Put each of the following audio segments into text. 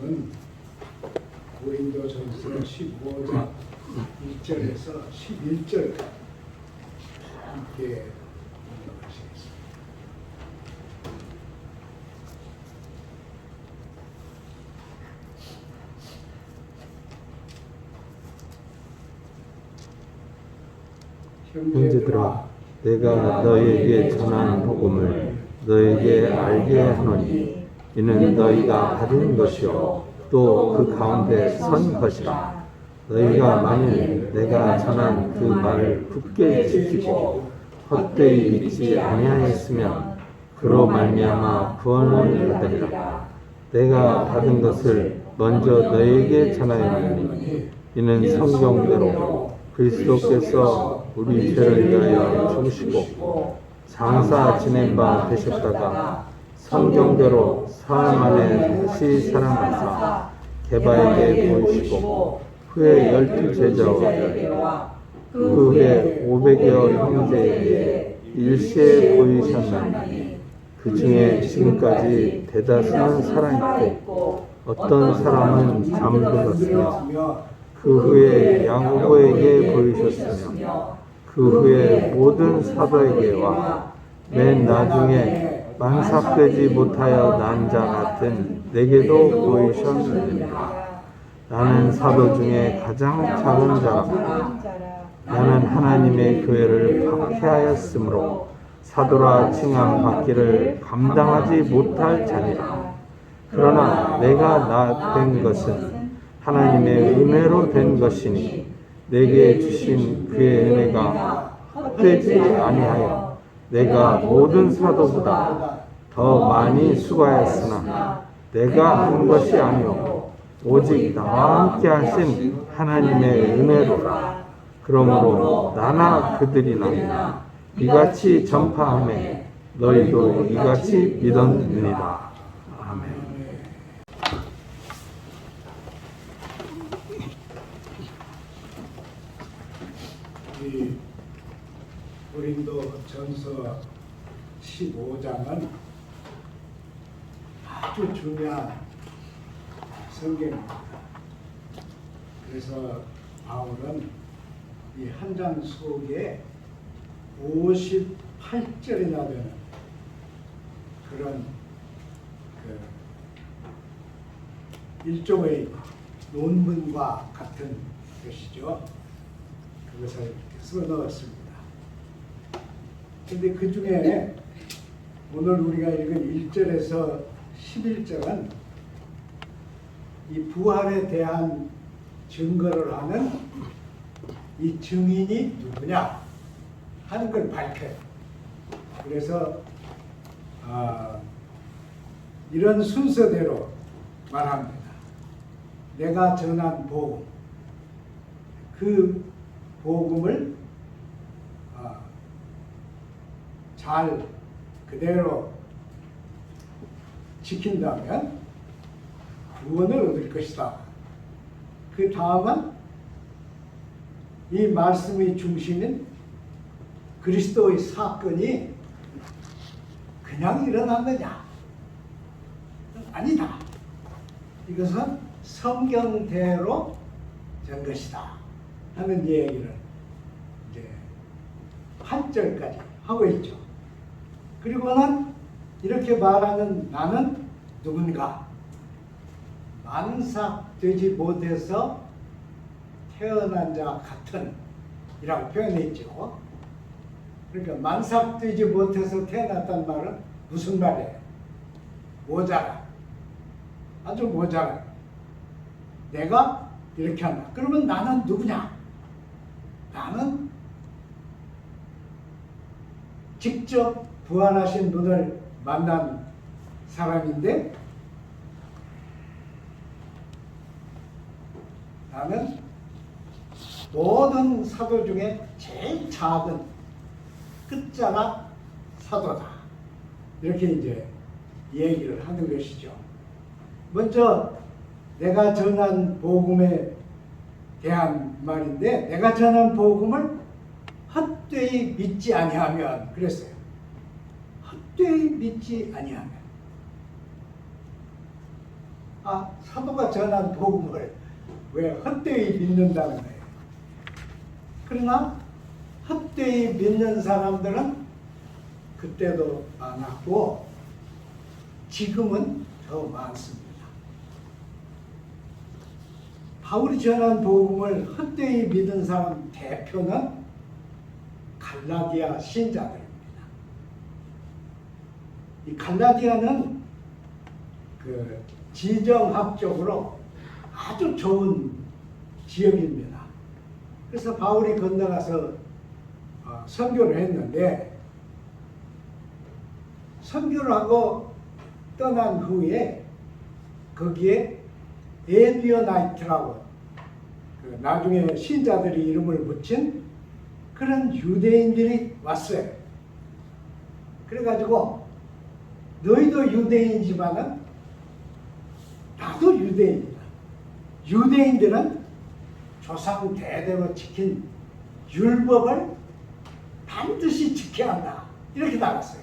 말씀은 고린도전서 15장 1절에서 11절까지 함께 공부하시겠습니다. 형제들아, 내가 너희에게 전한 복음을 너희에게 알게 하노니 이는 너희가 받은 것이요 또 그 가운데 선 것이라. 너희가 만일 내가 전한 그 말을 굳게 지키고 헛되이 믿지 아니하였으면 그로 말미암아 구원을 받으리라. 내가 받은 것을 먼저 너희에게 전하였노니 이는 성경대로 그리스도께서 우리 죄를 위하여 죽으시고 장사 지낸 바 되셨다가 성경대로 사흘 만에 다시 살아나사 게바에게 보이시고 후에 12제자와 그 후에 500여 형제에게 일시에 보이셨나니 그 중에 지금까지 대다수는 살아있고 어떤 사람은 잠들었으며 그 후에 야고보에게 보이셨으며 그 후에 모든 사도에게와 맨 나중에 만삭되지 못하여 난 자 같은 내게도 보이셨느니라. 나는 사도 중에 가장 작은 자라. 나는 하나님의 교회를 박해하였으므로 사도라 칭함 받기를 감당하지 못할 자니라. 그러나 내가 나 된 것은 하나님의 은혜로 된 것이니 내게 주신 그의 은혜가 헛되지 아니하여 내가 모든 사도보다 더 많이 수고하였으나 내가 한 것이 아니오 오직 나와 함께 하신 하나님의 은혜로라. 그러므로 나나 그들이나 이같이 전파하매 너희도 이같이 믿었느니라. 아멘. 이 고린도전서 15장은 아주 중요한 성경입니다. 그래서 바울은 이 한 장 속에 58절이나 되는 그런 일종의 논문과 같은 것이죠. 그것을 써 넣었습니다. 그런데 그 중에 오늘 우리가 읽은 1절에서 11절은 이 부활에 대한 증거를 하는 이 증인이 누구냐 하는 걸 밝혀요. 그래서 이런 순서대로 말합니다. 내가 전한 복음, 그 복음을 잘 그대로 지킨다면 구원을 얻을 것이다. 그 다음은 이 말씀의 중심인 그리스도의 사건이 그냥 일어났느냐? 아니다. 이것은 성경대로 된 것이다 하는 얘기를 이제 한 절까지 하고 있죠. 그리고는 이렇게 말하는 나는 누군가? 만삭되지 못해서 태어난 자 같은 이라고 표현했죠. 그러니까 만삭되지 못해서 태어났단 말은 무슨 말이에요? 모자라. 아주 모자라. 내가 이렇게 한다. 그러면 나는 누구냐? 나는 직접 부활하신 분을 만난 사람인데 나는 모든 사도 중에 제일 작은 끝자락 사도다. 이렇게 이제 얘기를 하는 것이죠. 먼저 내가 전한 복음에 대한 말인데 내가 전한 복음을 헛되이 믿지 아니하면 그랬어요. 헛되이 믿지 아니하면 사도가 전한 복음을 왜 헛되이 믿는다는 거예요. 그러나 헛되이 믿는 사람들은 그때도 많았고 지금은 더 많습니다. 바울이 전한 복음을 헛되이 믿은 사람 대표는 갈라디아 신자들입니다. 이 갈라디아는 그 지정학적으로 아주 좋은 지역입니다. 그래서 바울이 건너가서 선교를 했는데, 선교를 하고 떠난 후에 거기에 에비어나이트라고 나중에 신자들이 이름을 붙인 그런 유대인들이 왔어요. 그래가지고 너희도 유대인이지만은 나도 유대인이다. 유대인들은 조상 대대로 지킨 율법을 반드시 지켜야 한다. 이렇게 나갔어요.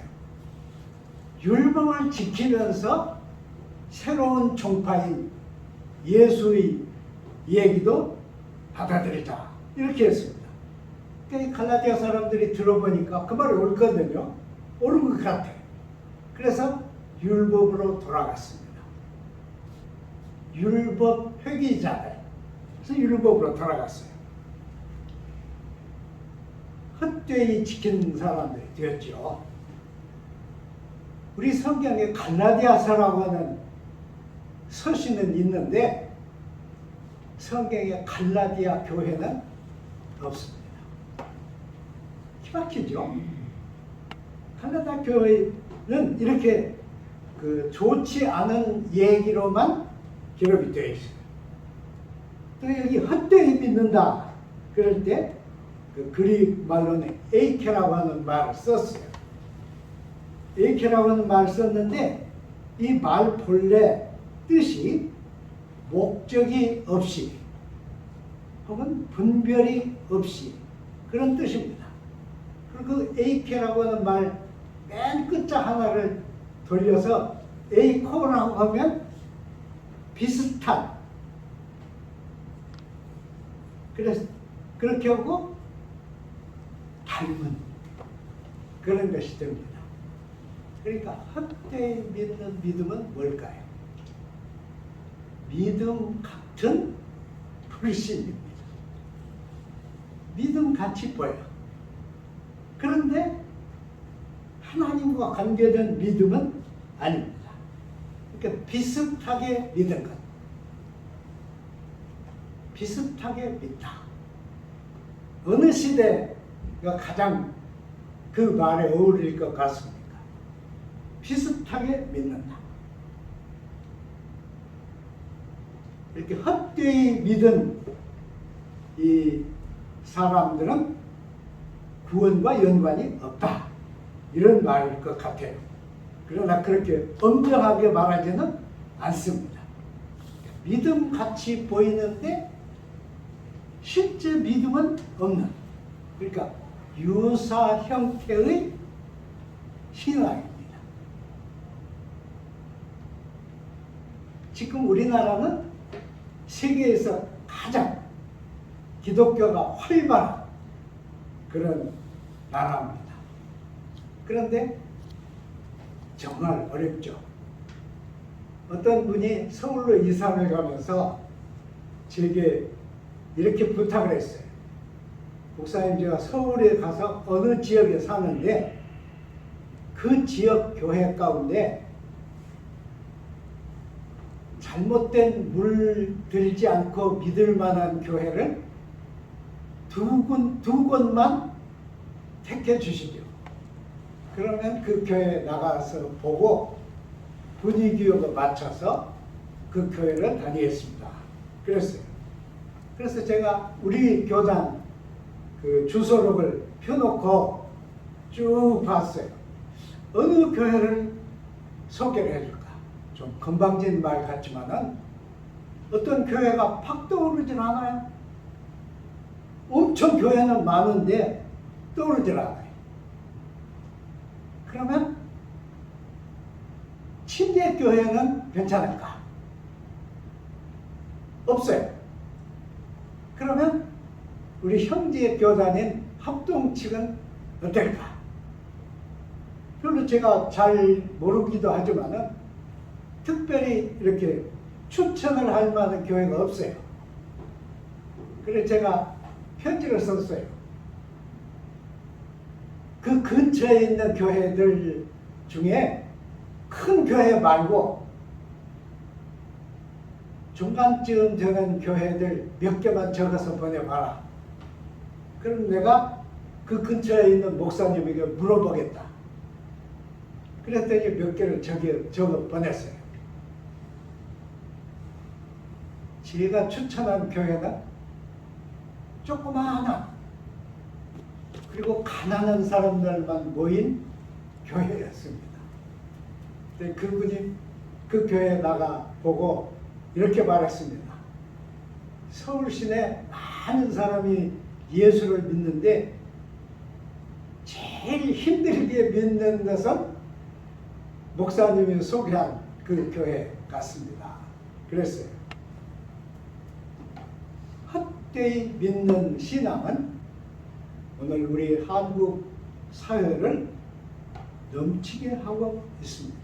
율법을 지키면서 새로운 종파인 예수의 얘기도 받아들이자. 이렇게 했습니다. 그러니까 갈라디아 사람들이 들어보니까 그 말이 옳거든요. 옳은 것 같아. 그래서 율법으로 돌아갔습니다. 율법 회귀자들. 그래서 율법으로 돌아갔어요. 헛되이 지킨 사람들이 되었죠. 우리 성경에 갈라디아서라고 하는 서신은 있는데 성경에 갈라디아 교회는 없습니다. 기막히죠? 갈라디아 교회는 이렇게 좋지 않은 얘기로만 기록이 되어 있어요. 또 여기 헛되이 믿는다 그럴 때 그릭 말로는 에이케라고 하는 말을 썼어요. 에이케라고 하는 말을 썼는데 이 말 본래 뜻이 목적이 없이 혹은 분별이 없이 그런 뜻입니다. 그리고 그 에이케라고 하는 말 맨 끝자 하나를 돌려서 에이코라고 하면 비슷한, 그래서 그렇게 하고 닮은 그런 것이 됩니다. 그러니까 헛되이 믿는 믿음은 뭘까요? 믿음 같은 불신입니다. 믿음 같이 보여. 그런데 하나님과 관계된 믿음은 아닙니다. 그러니까 비슷하게 믿는 것. 비슷하게 믿다. 어느 시대가 가장 그 말에 어울릴 것 같습니까? 비슷하게 믿는다. 이렇게 헛되이 믿은 이 사람들은 구원과 연관이 없다. 이런 말일 것 같아요. 그러나 그렇게 엄정하게 말하지는 않습니다. 믿음 같이 보이는데 실제 믿음은 없는, 그러니까 유사 형태의 신앙입니다. 지금 우리나라는 세계에서 가장 기독교가 활발한 그런 나라입니다. 그런데 정말 어렵죠. 어떤 분이 서울로 이사를 가면서 제게 이렇게 부탁을 했어요. 목사님, 제가 서울에 가서 어느 지역에 사는데 그 지역 교회 가운데 잘못된 물 들지 않고 믿을 만한 교회를 두 곳만 택해 주시죠. 그러면 그 교회에 나가서 보고 분위기에 맞춰서 그 교회를 다니겠습니다. 그랬어요. 그래서 제가 우리 교단 그 주소록을 펴놓고 쭉 봤어요. 어느 교회를 소개를 해줄까? 좀 건방진 말 같지만은 어떤 교회가 팍 떠오르질 않아요. 엄청 교회는 많은데 떠오르질 않아요. 그러면 침례교회는 괜찮을까? 없어요. 그러면 우리 형제 교단인 합동 측은 어떨까? 별로 제가 잘 모르기도 하지만은 특별히 이렇게 추천을 할 만한 교회가 없어요. 그래서 제가 편지를 썼어요. 그 근처에 있는 교회들 중에 큰 교회 말고 중간쯤 되는 교회들 몇 개만 적어서 보내봐라. 그럼 내가 그 근처에 있는 목사님에게 물어보겠다. 그랬더니 몇 개를 적어 보냈어요. 제가 추천한 교회는 조그마한 그리고 가난한 사람들만 모인 교회였습니다. 근데 그분이 그 교회에 나가 보고 이렇게 말했습니다. 서울 시내 많은 사람이 예수를 믿는데 제일 힘들게 믿는 것은 목사님이 소개한 그 교회 같습니다. 그랬어요. 헛되이 믿는 신앙은 오늘 우리 한국 사회를 넘치게 하고 있습니다.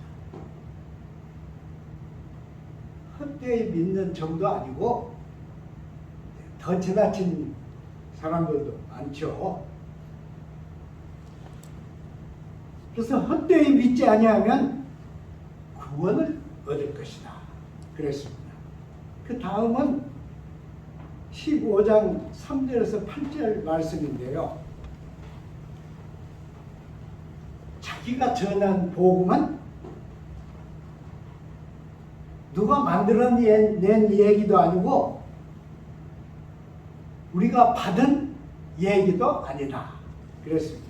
헛되이 믿는 정도 아니고 더 지나친 사람들도 많죠. 그래서 헛되이 믿지 아니하면 구원을 얻을 것이다. 그랬습니다. 그 다음은 15장 3절에서 8절 말씀인데요. 자기가 전한 복음은 누가 만들어낸 얘기도 아니고 우리가 받은 얘기도 아니다. 그랬습니다.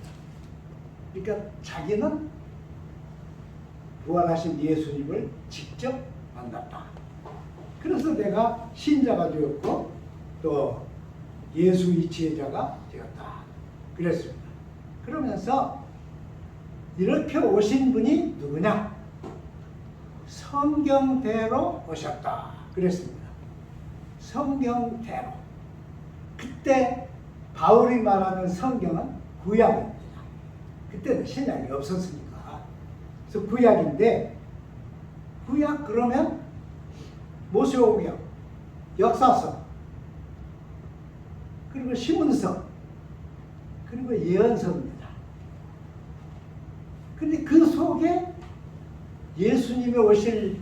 그러니까 자기는 부활하신 예수님을 직접 만났다. 그래서 내가 신자가 되었고 또 예수의 제자가 되었다. 그랬습니다. 그러면서 이렇게 오신 분이 누구냐? 성경대로 오셨다. 그랬습니다. 성경대로. 그때 바울이 말하는 성경은 구약입니다. 그때는 신약이 없었으니까. 그래서 구약인데 구약 그러면 모세오경, 역사서, 그리고 신문서, 그리고 예언서입니다. 근데 그 속에 예수님이 오실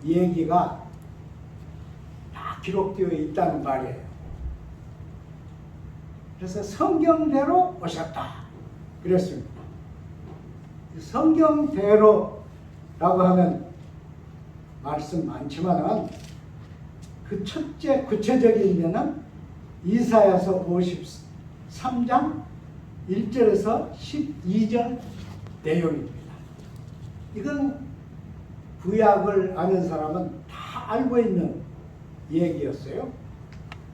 얘기가 다 기록되어 있다는 말이에요. 그래서 성경대로 오셨다. 그랬습니다. 성경대로라고 하는 말씀 많지만은 그 첫째 구체적인 면은 이사야서 53장 1절에서 12절 내용입니다. 이건 구약을 아는 사람은 다 알고 있는 얘기였어요.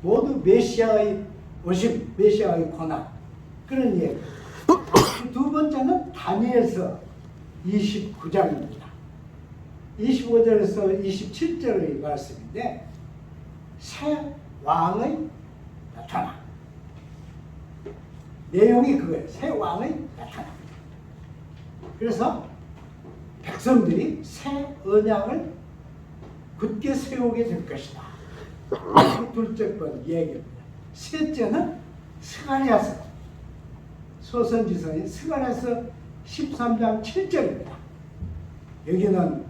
모두 메시아의 오심, 메시아의 고난, 그런 얘기. 두 번째는 다니엘서 29장입니다. 25절에서 27절의 말씀인데 새 왕의 나타나. 내용이 그거예요. 새 왕의 나타나. 그래서 백성들이 새 언약을 굳게 세우게 될 것이다. 둘째 번 얘기입니다. 셋째는 스가랴서 소선지서인 스가랴서 13장 7절입니다. 여기는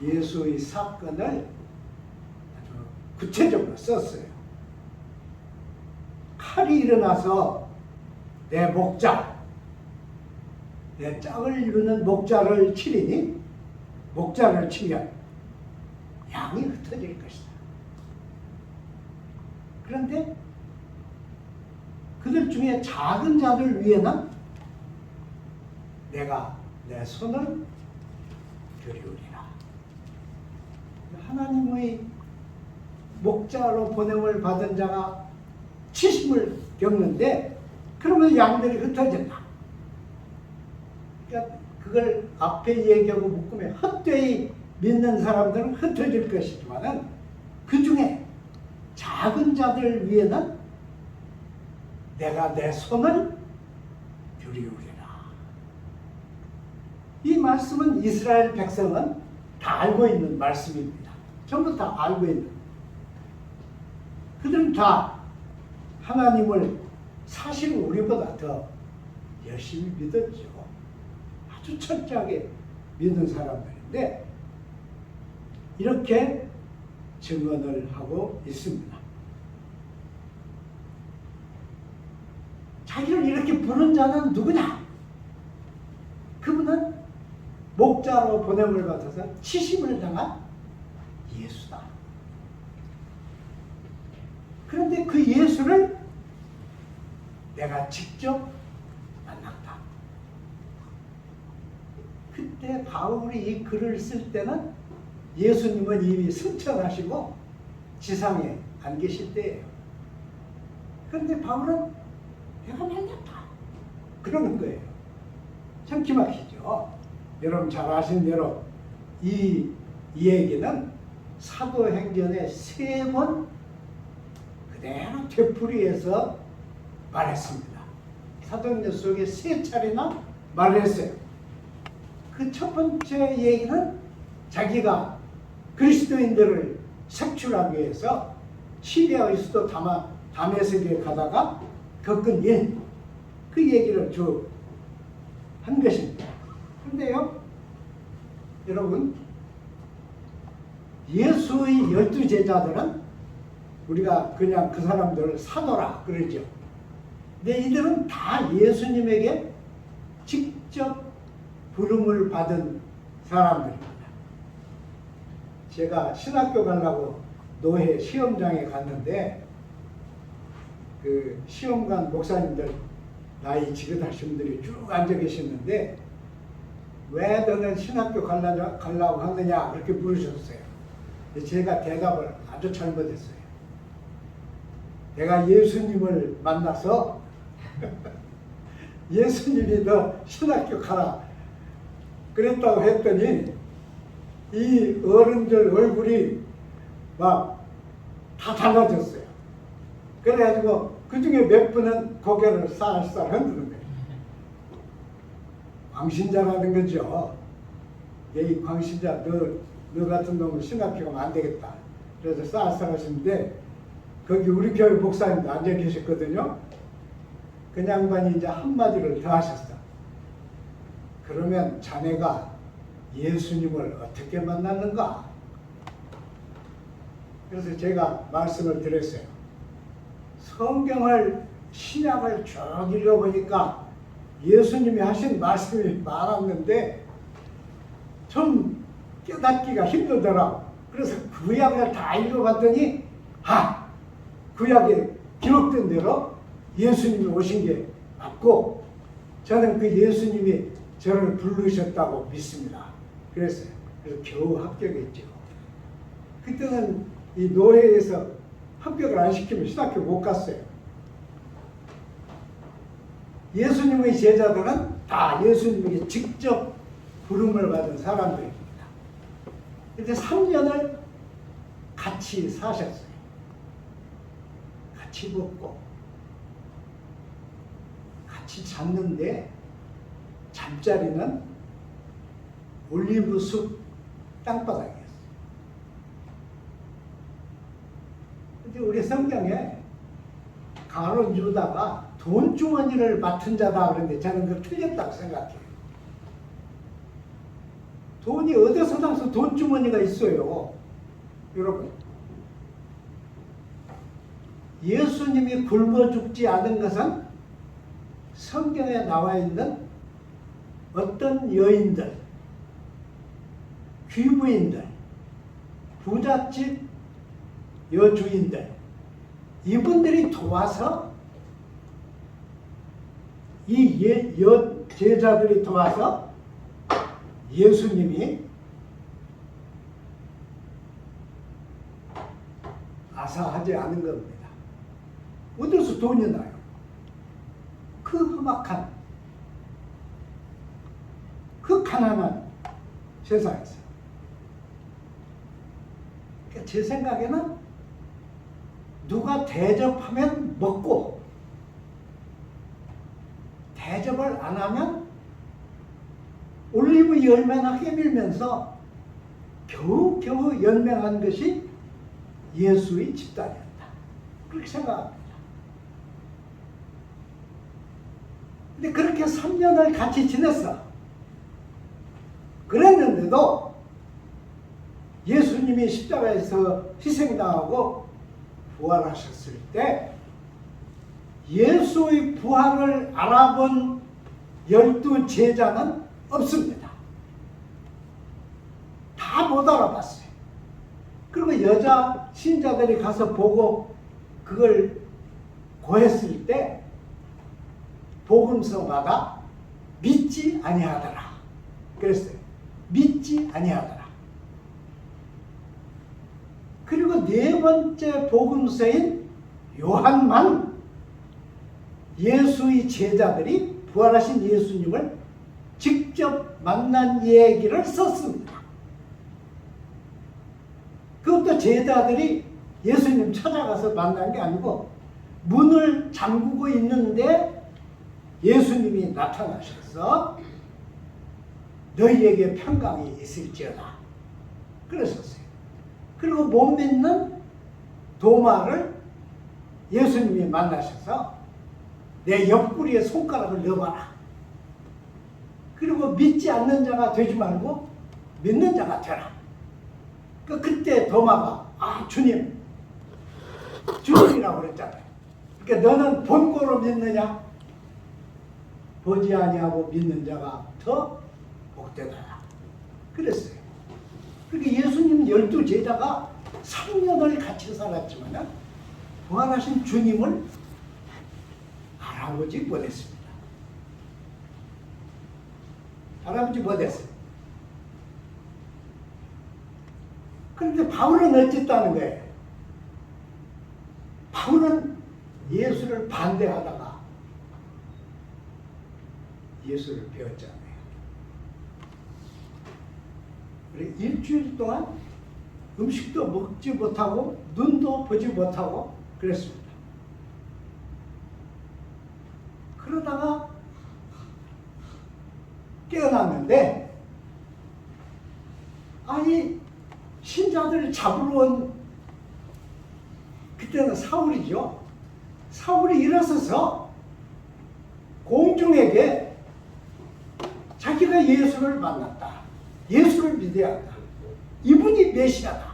예수의 사건을 아주 구체적으로 썼어요. 칼이 일어나서 내 목자, 내 짝을 이루는 목자를 치리니 목자를 치면 양이 흩어질 것이다. 그런데 그들 중에 작은 자들 위에는 내가 내 손을 들이우리라. 하나님의 목자로 보냄을 받은 자가 치심을 겪는데 그러면 양들이 흩어진다. 그러니까 그걸 앞에 얘기하고 묶으면 헛되이 믿는 사람들은 흩어질 것이지만은 그 중에 작은 자들 위에는 내가 내 손을 들이우리라. 이 말씀은 이스라엘 백성은 다 알고 있는 말씀입니다. 전부 다 알고 있는. 그들은 다 하나님을 사실 우리보다 더 열심히 믿었죠. 아주 철저하게 믿는 사람들인데 이렇게 증언을 하고 있습니다. 자기를 이렇게 부른 자는 누구냐? 그분은 목자로 보냄을 받아서 치심을 당한 예수다. 그런데 그 예수를 내가 직접 만났다. 그때 바울이 이 글을 쓸 때는 예수님은 이미 승천하시고 지상에 안 계실 때예요. 그런데 바울은 내가 만났다. 그러는 거예요. 참 기막히죠. 여러분 잘 아시는 대로 이 얘기는 사도행전에 3번 그대로 되풀이해서 말했습니다. 사도행전 속에 3차례나 말을 했어요. 그 첫 번째 얘기는 자기가 그리스도인들을 색출하기 위해서 시리아의 수도 다메섹에 가다가 겪은 일, 그 얘기를 쭉 한 것입니다. 그런데요, 여러분, 예수의 12제자들은 우리가 그냥 그 사람들을 사도라 그러죠. 근데 이들은 다 예수님에게 직접 부름을 받은 사람들입니다. 제가 신학교 가려고 노회 시험장에 갔는데 그 시험관 목사님들 나이 지긋하신 분들이 쭉 앉아 계셨는데 왜 너는 신학교 가려고 하느냐 그렇게 물으셨어요. 제가 대답을 아주 잘못했어요. 내가 예수님을 만나서 예수님이 너 신학교 가라 그랬다고 했더니 이 어른들 얼굴이 막 다 달라졌어요. 그래가지고 그 중에 몇 분은 고개를 쌀쌀 흔드는 거예요. 광신자라는 거죠. 이 광신자, 너 같은 놈은 신학교 가면 안 되겠다. 그래서 쌀쌀 하시는데 거기 우리 교회 목사님도 앉아 계셨거든요. 그 양반이 이제 한마디를 더 하셨어. 그러면 자네가 예수님을 어떻게 만났는가? 그래서 제가 말씀을 드렸어요. 성경을 신약을 쭉 읽어보니까 예수님이 하신 말씀이 많았는데 좀 깨닫기가 힘들더라. 그래서 구약을 다 읽어봤더니 구약에 기록된 대로 예수님이 오신 게 맞고 저는 그 예수님이 저를 부르셨다고 믿습니다. 그래서 겨우 합격했죠. 그때는 이 노회에서 합격을 안 시키면 신학교 못 갔어요. 예수님의 제자들은 다 예수님에게 직접 부름을 받은 사람들입니다. 그런데 3년을 같이 사셨어요. 같이 먹고 같이 잤는데 잠자리는 올리브숲 땅바닥이었어요. 근데 우리 성경에 가룟 유다가 돈주머니를 맡은 자다 그러는데 저는 그거 틀렸다고 생각해요. 돈이 어디서 나서 돈주머니가 있어요. 여러분, 예수님이 굶어 죽지 않은 것은 성경에 나와 있는 어떤 여인들, 귀부인들, 부잣집 여주인들, 이분들이 도와서 이 제자들이 도와서 예수님이 아사하지 않은 겁니다. 어디서 돈이 나요? 그 험악한, 그 가난한 세상에서. 그러니까 제 생각에는 누가 대접하면 먹고 대접을 안 하면 올리브 열매나 깨밀면서 겨우겨우 연명한 것이 예수의 집단이었다. 그렇게 생각합니다. 근데 그렇게 3년을 같이 지냈어. 그랬는데도 예수님이 십자가에서 희생당하고 부활하셨을 때 예수의 부활을 알아본 12 제자는 없습니다. 다 못 알아봤어요. 그리고 여자 신자들이 가서 보고 그걸 고했을 때 복음서마다 믿지 아니하더라. 그랬어요. 믿지 아니하더라. 그리고 네 번째 복음서인 요한만 예수의 제자들이 부활하신 예수님을 직접 만난 얘기를 썼습니다. 그것도 제자들이 예수님 찾아가서 만난 게 아니고 문을 잠그고 있는데 예수님이 나타나셔서 너희에게 평강이 있을지어다. 그러셨어요. 그리고 못 믿는 도마를 예수님이 만나셔서 내 옆구리에 손가락을 넣어봐라. 그리고 믿지 않는 자가 되지 말고 믿는 자가 되라. 그때 도마가 주님, 주님이라고 그랬잖아요. 그러니까 너는 본고로 믿느냐? 보지 아니하고 믿는 자가 더 복되다. 그랬어요. 그러니까 예수님 12 제자가 3년을 같이 살았지만 부활하신 주님을 알아보지 못했습니다. 알아보지 못했어요. 그런데 바울은 어쨌다는 거예요. 바울은 예수를 반대하다가 예수를 배웠잖아요. 그리고 일주일 동안 음식도 먹지 못하고 눈도 보지 못하고 그랬습니다. 그러다가 깨어났는데 아니 신자들을 잡으러 온 그때는 사울이죠. 사울이 일어서서 공중에게 자기가 예수를 만났다. 예수를 믿어야 한다. 이분이 메시아다.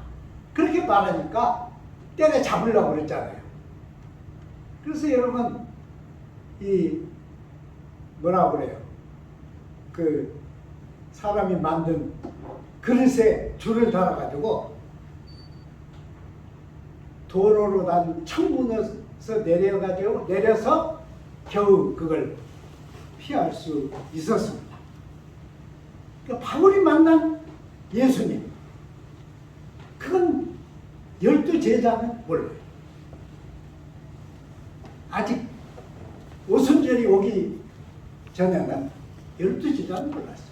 그렇게 말하니까 때려 잡으려고 그랬잖아요. 그래서 여러분 이 뭐라고 그래요? 그 사람이 만든 그릇에 줄을 달아가지고 도로로 난 창문에서 내려서 겨우 그걸 피할 수 있었습니다. 그러니까 바울이 만난 예수님, 그건 12 제자는 몰라요. 아직 오순절이 오기 전에는 12 제자는 몰랐어요.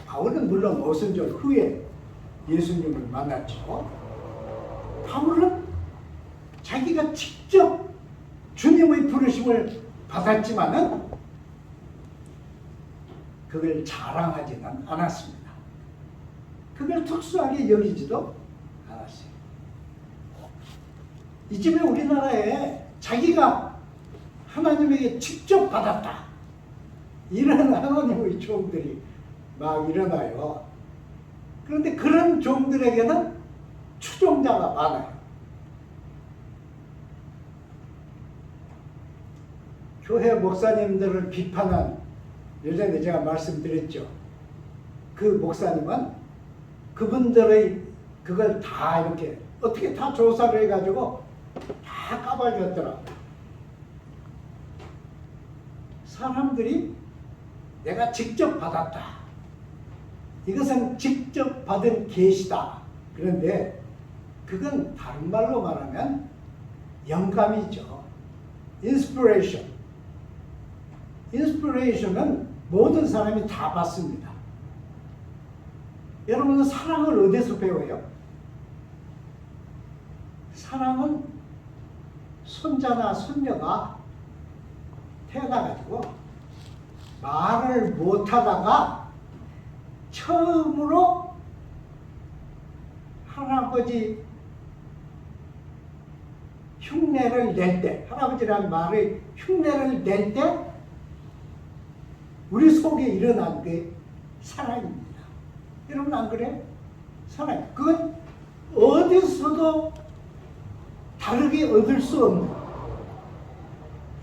바울은 물론 오순절 후에 예수님을 만났죠. 바울은 자기가 직접 주님의 부르심을 받았지만은 그걸 자랑하지는 않았습니다. 그걸 특수하게 여기지도 않았어요. 이쯤에 우리나라에 자기가 하나님에게 직접 받았다. 이런 하나님의 종들이 막 일어나요. 그런데 그런 종들에게는 추종자가 많아요. 교회 목사님들을 비판한 예전에 제가 말씀드렸죠. 그 목사님은 그분들의 그걸 다 이렇게 어떻게 다 조사를 해가지고 다 까발렸더라고요. 사람들이 내가 직접 받았다. 이것은 직접 받은 계시다. 그런데 그건 다른 말로 말하면 영감이죠. 인스피레이션. 인스피레이션은 모든 사람이 다 받습니다. 여러분은 사랑을 어디서 배워요? 사람은 손자나 손녀가 태어나가지고 말을 못하다가 처음으로 할아버지 흉내를 낼 때, 할아버지라는 말의 흉내를 낼 때 우리 속에 일어난 게 사랑입니다. 여러분 안 그래요? 사랑. 그건 어디서도 다르게 얻을 수 없는,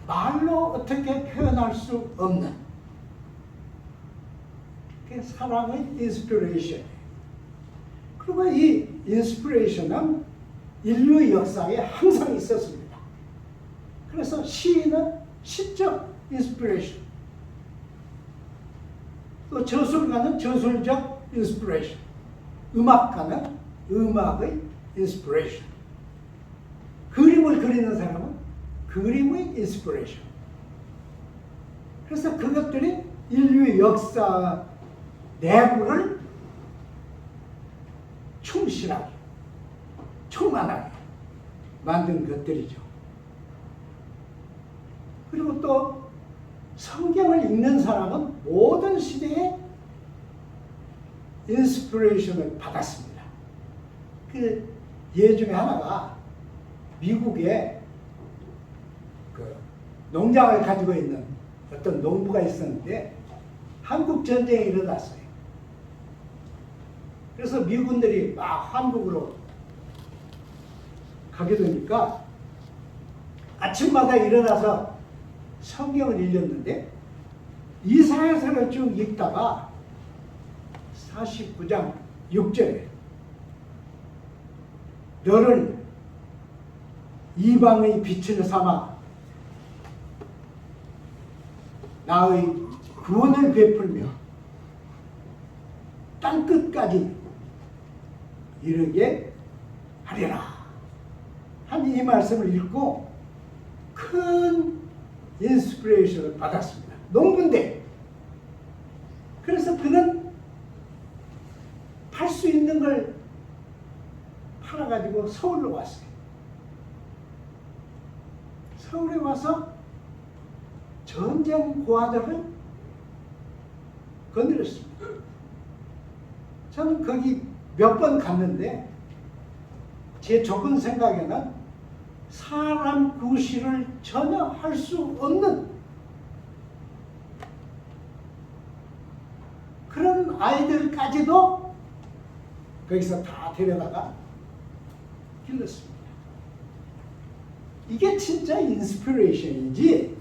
말로 어떻게 표현할 수 없는 그게 사랑의 인스피레이션. 그리고 이 인스피레이션은 인류 역사에 항상 있었습니다. 그래서 시인은 시적 인스피레이션, 또 저술가는 저술적 인스피레이션, 음악가는 음악의 인스피레이션, 그림을 그리는 사람은 그림의 인스피레이션. 그래서 그것들이 인류 역사 내부를 충실하게, 충만하게 만든 것들이죠. 그리고 또 성경을 읽는 사람은 모든 시대에 인스피레이션을 받았습니다. 그 예 중에 하나가 미국에 그 농장을 가지고 있는 어떤 농부가 있었는데 한국 전쟁이 일어났어요. 그래서 미군들이 막 한국으로 가게 되니까 아침마다 일어나서 성경을 읽었는데 이사야서를 쭉 읽다가 49장 6절에 너를 이방의 빛을 삼아 나의 구원을 베풀며 땅끝까지 이르게 하리라 한 이 말씀을 읽고 큰 인스피레이션을 받았습니다. 농부인데 그래서 그는 팔 수 있는 걸 팔아가지고 서울로 왔어요. 서울에 와서 전쟁 고아들을 건드렸습니다. 저는 거기 몇 번 갔는데 제 좁은 생각에는 사람 구실을 전혀 할 수 없는 그런 아이들까지도 거기서 다 데려다가 길렀습니다. 이게 진짜 인스피레이션이지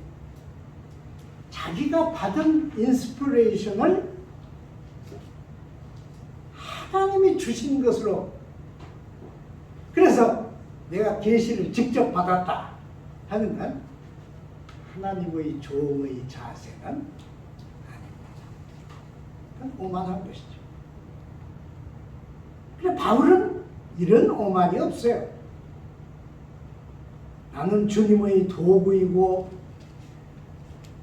자기가 받은 인스피레이션을 하나님이 주신 것으로, 그래서 내가 계시를 직접 받았다 하는 건 하나님의 종의 자세는 아닙니다. 그건 오만한 것이죠. 그래 바울은 이런 오만이 없어요. 나는 주님의 도구이고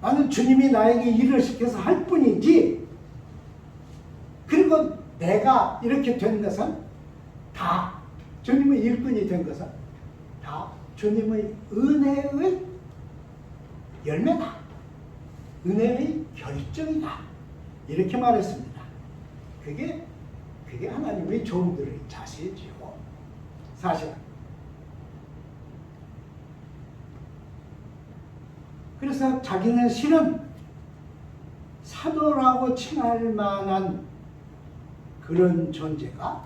나는 주님이 나에게 일을 시켜서 할 뿐이지, 그리고 내가 이렇게 된 것은 다 주님의 일꾼이 된 것은 다 주님의 은혜의 열매다, 은혜의 결정이다, 이렇게 말했습니다. 그게 하나님의 종들의 자세지요. 사실 그래서 자기는 실은 사도라고 칭할 만한 그런 존재가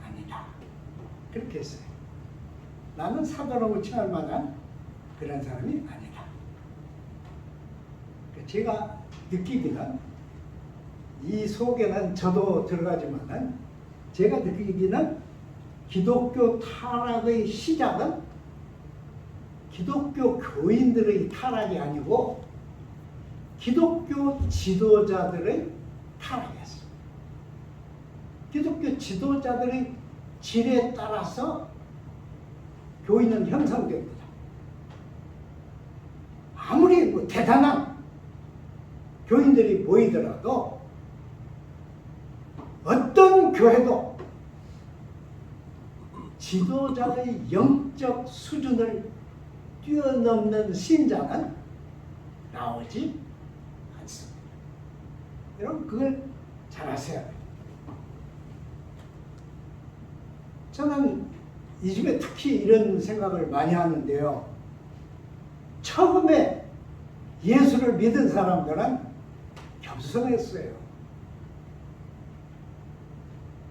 아니다, 그렇게 했어요. 나는 사도라고 칭할 만한 그런 사람이 아니다. 제가 느끼기는, 이 속에는 저도 들어가지만은 제가 느끼기는 기독교 타락의 시작은 기독교 교인들의 타락이 아니고 기독교 지도자들의 타락이었습니다. 기독교 지도자들의 질에 따라서 교인은 형성됩니다. 아무리 대단한 교인들이 보이더라도 어떤 교회도 지도자의 영적 수준을 뛰어넘는 신자는 나오지 않습니다. 여러분 그걸 잘 아셔야 돼요. 저는 이 집에 특히 이런 생각을 많이 하는데요. 처음에 예수를 믿은 사람들은 겸손했어요.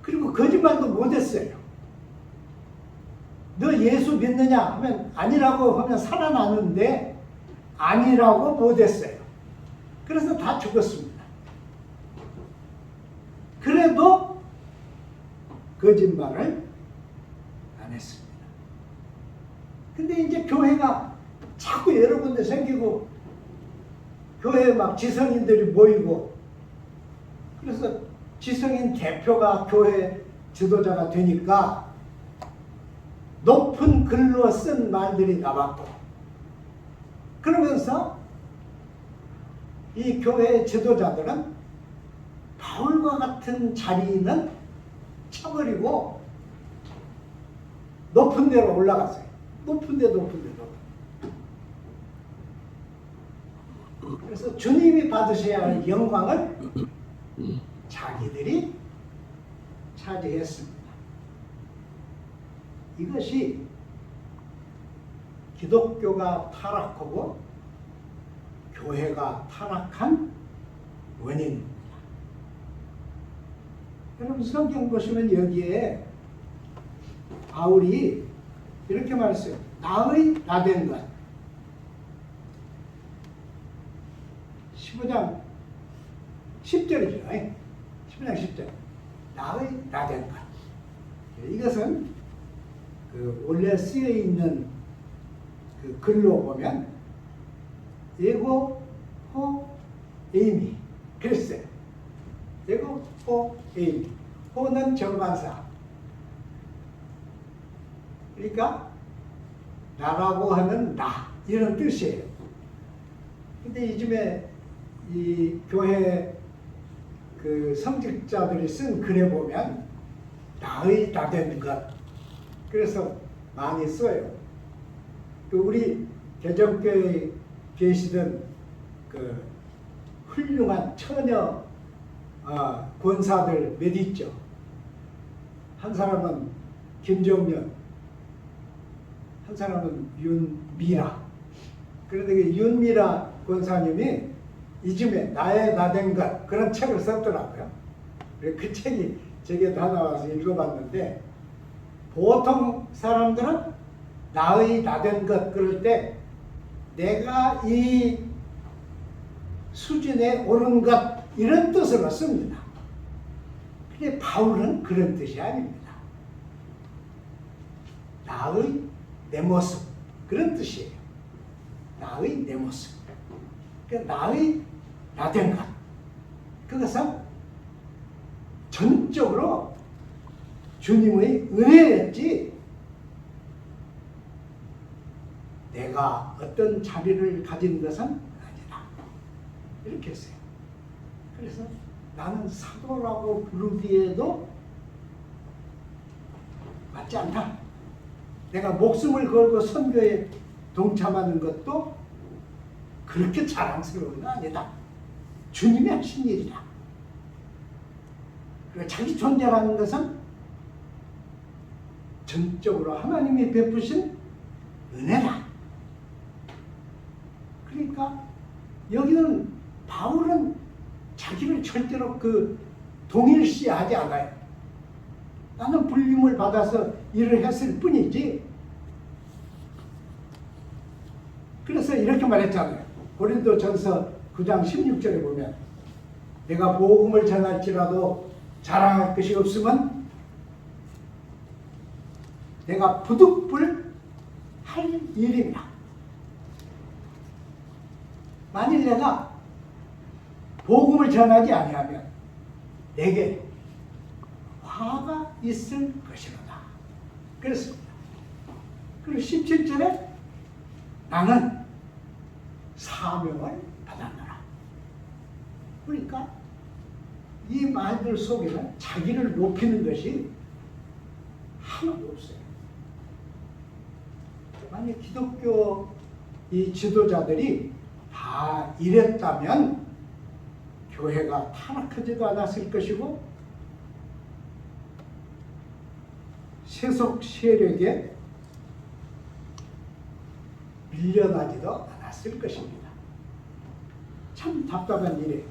그리고 거짓말도 못했어요. 너 예수 믿느냐 하면 아니라고 하면 살아나는데 아니라고 못했어요. 그래서 다 죽었습니다. 그래도 거짓말을 안 했습니다. 근데 이제 교회가 자꾸 여러 군데 생기고 교회에 막 지성인들이 모이고 그래서 지성인 대표가 교회 지도자가 되니까 높은 글로 쓴 말들이 나왔고 그러면서 이 교회 지도자들은 바울과 같은 자리는 쳐버리고 높은 데로 올라갔어요. 높은 데로. 그래서 주님이 받으셔야 할 영광을 자기들이 차지했습니다. 이것이 기독교가 타락하고 교회가 타락한 원인입니다. 여러분 성경 보시면 여기에 바울이 이렇게 말했어요. 나의 나된 것. 15장 10절이죠. 15장 10절. 나의 나된 것. 이것은 그 원래 쓰여 있는 그 글로 보면 에고 호 에이미 그랬어요. 에고 호 에이미. 호는 정관사. 그러니까 나라고 하는 나 이런 뜻이에요. 근데 이즘에 이 교회 그 성직자들이 쓴 글에 보면 나의 나된 것 그래서 많이 써요. 그 우리 개정교회에 계시던 그 훌륭한 처녀 권사들 몇 있죠. 한 사람은 김정년, 한 사람은 윤미라. 그런데 윤미라 권사님이 이즘에 나의 나된 것 그런 책을 썼더라고요. 그 책이 제게 다 나와서 읽어봤는데 보통 사람들은 나의 나된 것 그럴 때 내가 이 수준에 오른 것 이런 뜻으로 씁니다. 근데 바울은 그런 뜻이 아닙니다. 나의 내 모습 그런 뜻이에요. 나의 내 모습. 그러니까 나의 나된 것. 그것은 전적으로 주님의 은혜였지 내가 어떤 자리를 가진 것은 아니다. 이렇게 했어요. 그래서 나는 사도라고 부르기에도 맞지 않다. 내가 목숨을 걸고 선교에 동참하는 것도 그렇게 자랑스러운 건 아니다. 주님이 하신 일이다. 그리고 자기 존재라는 것은 전적으로 하나님이 베푸신 은혜다. 그러니까 여기는 바울은 자기를 절대로 그 동일시하지 않아요. 나는 불림을 받아서 일을 했을 뿐이지. 그래서 이렇게 말했잖아요. 고린도전서 9장 16절에 보면 내가 복음을 전할지라도 자랑할 것이 없으면 내가 부득불 할 일입니다. 만일 내가 복음을 전하지 아니하면 내게 화가 있을 것이로다. 그렇습니다. 그리고 17절에 나는 사명을 받았노라. 그러니까 이 말들 속에는 자기를 높이는 것이 하나도 없어요. 만약 기독교 이 지도자들이 다 이랬다면 교회가 타락하지도 않았을 것이고 세속 세력에 밀려나지도 않았을 것입니다. 참 답답한 일이에요.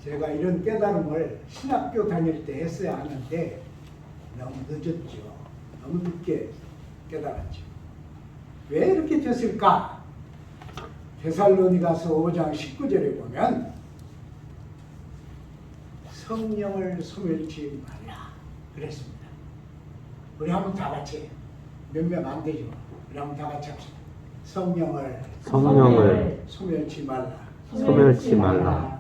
제가 이런 깨달음을 신학교 다닐 때 했어야 하는데 너무 늦었죠. 너무 늦게 깨달았죠. 왜 이렇게 됐을까? 데살로니가서 5장 19절에 보면 성령을 소멸치 말라 그랬습니다. 우리 한번 다 같이 몇 명 안 되죠. 우리 한번 다 같이 합시다. 성령을 소멸치 말라. 소멸치 말라.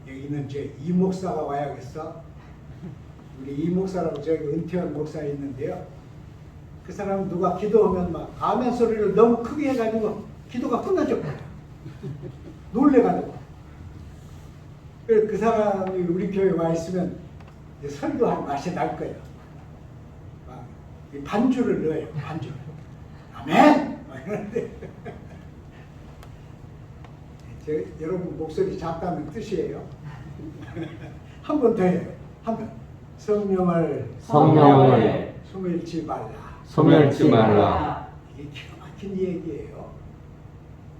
여기는 제 이 목사가 와야겠어. 우리 이 목사라고 저기 은퇴한 목사 있는데요. 그 사람 누가 기도하면 막 아멘 소리를 너무 크게 해가지고 기도가 끊어져 버려요. 놀래가지고. 그래서 그 사람이 우리 교회에 와 있으면 설교할 맛이 날 거예요. 막 반주를 넣어요. 반주를. 아멘! 막 이러는데 여러분 목소리 작다는 뜻이에요. 한 번 더 해요. 한 번. 성령을 소멸치 말라. 이게 기가 막힌 얘기예요.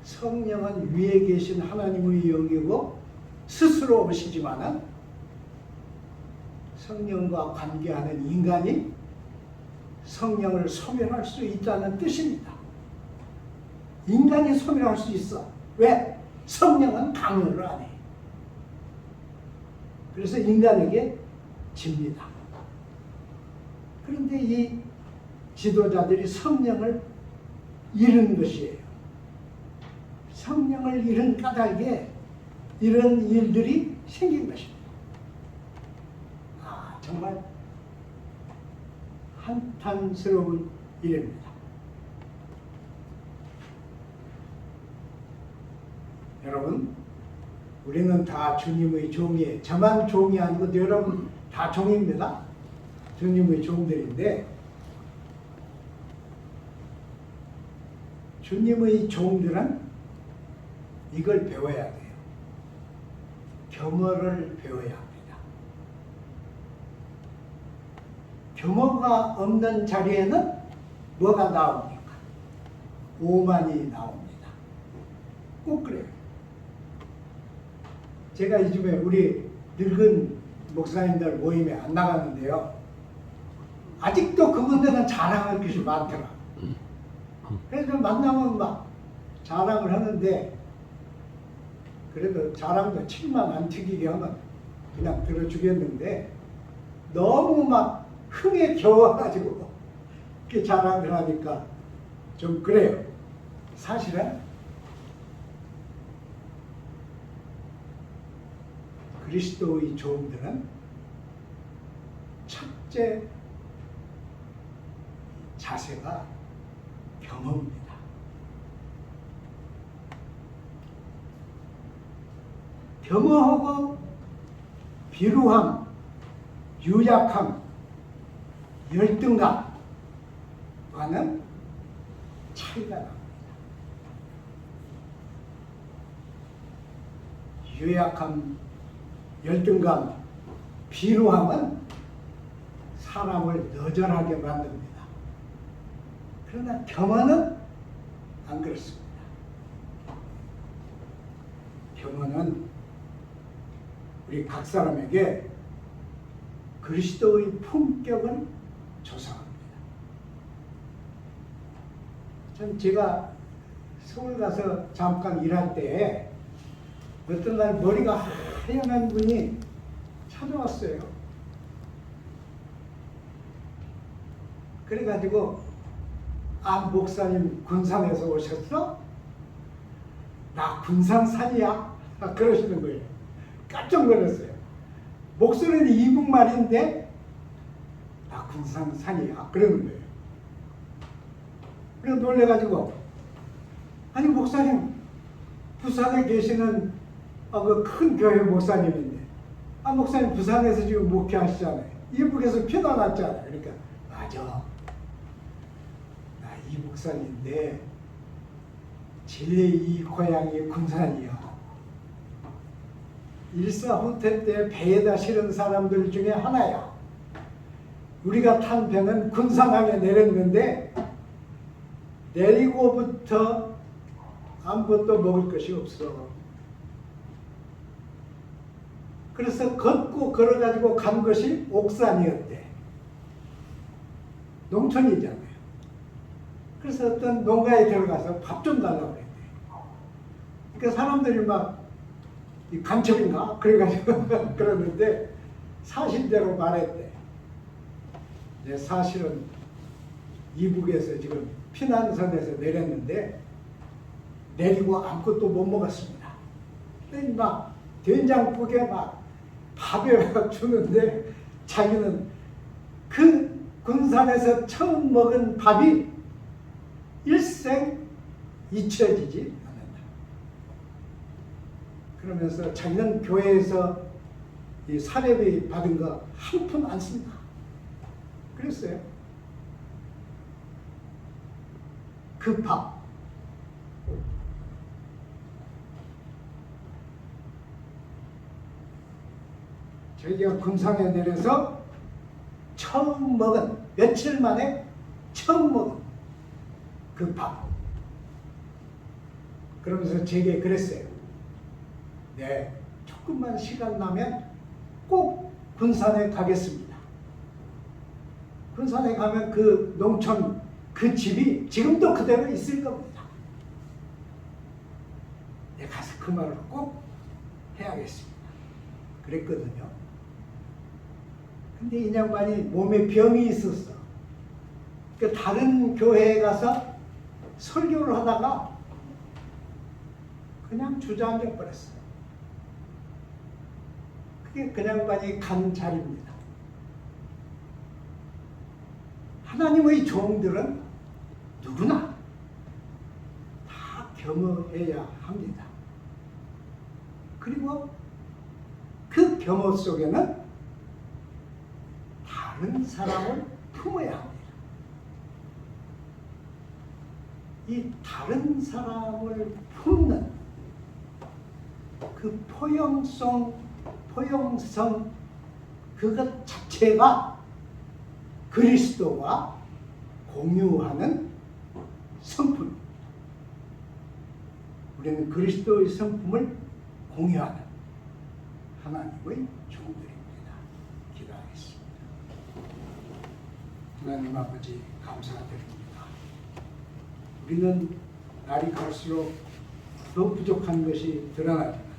성령은 위에 계신 하나님의 영이고 스스로 오시지만은 성령과 관계하는 인간이 성령을 소멸할 수 있다는 뜻입니다. 인간이 소멸할 수 있어. 왜? 성령은 강요를 안 해. 그래서 인간에게 집니다. 그런데 이 지도자들이 성령을 잃은 것이에요. 성령을 잃은 까닭에 이런 일들이 생긴 것입니다. 아, 정말 한탄스러운 일입니다. 여러분, 우리는 다 주님의 종이에요. 저만 종이 아니고 여러분 다 종입니다. 주님의 종들인데 주님의 종들은 이걸 배워야 돼요. 겸허를 배워야 합니다. 겸허가 없는 자리에는 뭐가 나옵니까? 오만이 나옵니다. 꼭 그래요. 제가 요즘에 우리 늙은 목사님들 모임에 안 나가는데요. 아직도 그분들은 자랑할 것이 많더라. 그래서 만나면 막 자랑을 하는데 그래도 자랑도 침만 안 튀기게 하면 그냥 들어주겠는데 너무 막 흥에 겨워가지고 이렇게 자랑을 하니까 좀 그래요. 사실은 그리스도의 종들은 첫째 자세가 겸허입니다. 겸허하고 비루함, 유약함, 열등감과는 차이가 납니다. 유약함, 열등감, 비루함은 사람을 너절하게 만듭니다. 그러나 겸허는 안 그렇습니다. 겸허는 우리 각 사람에게 그리스도의 품격을 조성합니다. 제가 서울 가서 잠깐 일할 때 어떤 날 머리가 하얀 분이 찾아왔어요. 그래가지고 아, 목사님 군산에서 오셨어? 나 군산산이야? 그러시는 거예요. 깜짝 놀랐어요. 목소리는 이북말인데 나 군산산이야? 그러는 거예요. 그래서 놀래가지고 아니 목사님 부산에 계시는 그 큰 교회 목사님인데 목사님 부산에서 지금 목회하시잖아요. 이북에서 피도 났잖아요. 그러니까 맞아. 이북산인데 제2 고향이 군산이야. 일사후퇴 때 배에다 실은 사람들 중에 하나야. 우리가 탄 배는 군산항에 내렸는데 내리고부터 아무것도 먹을 것이 없어. 그래서 걷고 걸어가지고 간 것이 옥산이었대. 농촌이잖아요. 그래서 어떤 농가에 들어가서 밥 좀 달라고 그랬대. 그러니까 사람들이 막 이 간첩인가? 그래가지고 그러는데 사실대로 말했대. 네, 사실은 이북에서 지금 피난선에서 내렸는데 내리고 아무것도 못 먹었습니다. 근데 막 된장국에 막 밥에 주는데 자기는 그 군산에서 처음 먹은 밥이 일생 잊혀지지 않는다. 그러면서 자기는 교회에서 이 사례비 받은 거 한 푼 안 씁니다. 그랬어요. 그 밥. 저희가 군산에 내려서 처음 먹은, 며칠 만에 처음 먹은 그 밥. 그러면서 제게 그랬어요. 네, 조금만 시간 나면 꼭 군산에 가겠습니다. 군산에 가면 그 농촌, 그 집이 지금도 그대로 있을 겁니다. 네, 가서 그 말을 꼭 해야겠습니다. 그랬거든요. 근데 이 양반이 몸에 병이 있었어. 그러니까 다른 교회에 가서 설교를 하다가 그냥 주저앉아 버렸어요. 그게 그 양반이 간 자리입니다. 하나님의 종들은 누구나 다 겸허해야 합니다. 그리고 그 겸허 속에는 다른 사람을 품어야 합니다. 이 다른 사람을 품는 그 포용성 그것 자체가 그리스도와 공유하는 성품. 우리는 그리스도의 성품을 공유하는 하나님의 종들입니다. 기도하겠습니다. 하나님 아버지 감사드립니다. 우리는 날이 갈수록 더 부족한 것이 드러나지만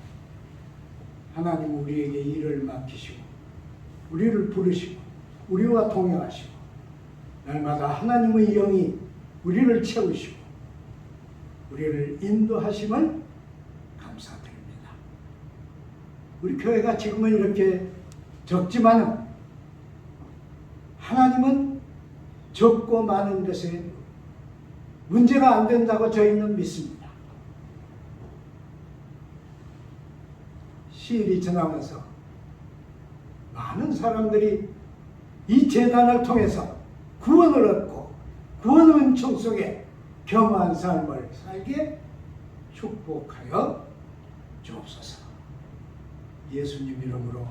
하나님 우리에게 일을 맡기시고 우리를 부르시고 우리와 동행하시고 날마다 하나님의 영이 우리를 채우시고 우리를 인도하심을 감사드립니다. 우리 교회가 지금은 이렇게 적지만은 하나님은 적고 많은 것에 문제가 안 된다고 저희는 믿습니다. 시일이 지나면서 많은 사람들이 이 재단을 통해서 구원을 얻고 구원 은총 속에 겸허한 삶을 살게 축복하여 주옵소서. 예수님 이름으로